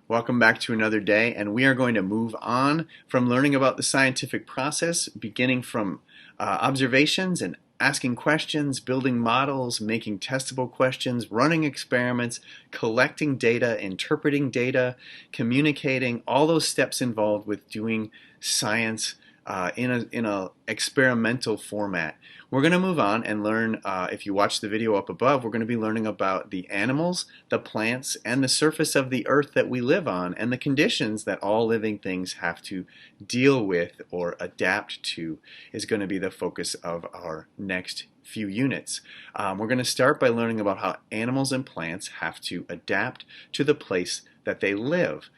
Welcome back to another day, and we are going to move on from learning about the scientific process, beginning from observations and asking questions, building models, making testable questions, running experiments, collecting data, interpreting data, communicating, all those steps involved with doing science in a experimental format. We're going to move on and learn, if you watch the video up above, we're going to be learning about the animals, the plants, and the surface of the earth that we live on, and the conditions that all living things have to deal with or adapt to is going to be the focus of our next few units. We're going to start by learning about how animals and plants have to adapt to the place that they live.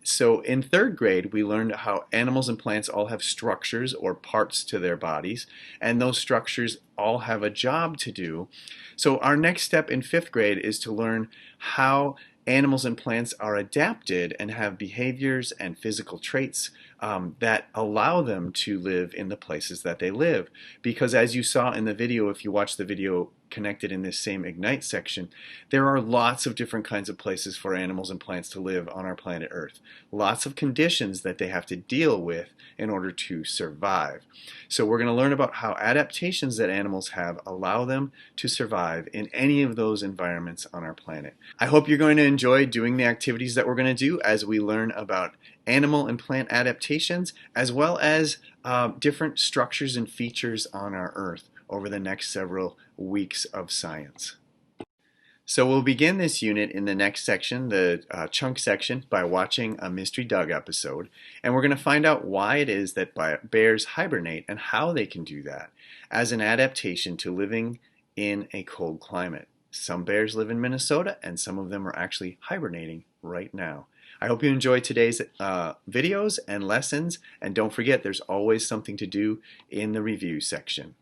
So in third grade, we learned how animals and plants all have structures or parts to their bodies, and those structures all have a job to do. So our next step in fifth grade is to learn how animals and plants are adapted and have behaviors and physical traits that allow them to live in the places that they live. Because as you saw in the video, if you watch the video connected in this same Ignite section, there are lots of different kinds of places for animals and plants to live on our planet Earth. Lots of conditions that they have to deal with in order to survive. So we're going to learn about how adaptations that animals have allow them to survive in any of those environments on our planet. I hope you're going to enjoy doing the activities that we're going to do as we learn about animal and plant adaptations, as well as different structures and features on our Earth over the next several weeks of science. So we'll begin this unit in the next section, the chunk section, by watching a Mystery Dug episode. And we're going to find out why it is that bears hibernate and how they can do that as an adaptation to living in a cold climate. Some bears live in Minnesota, and some of them are actually hibernating right now. I hope you enjoyed today's videos and lessons, and don't forget there's always something to do in the review section.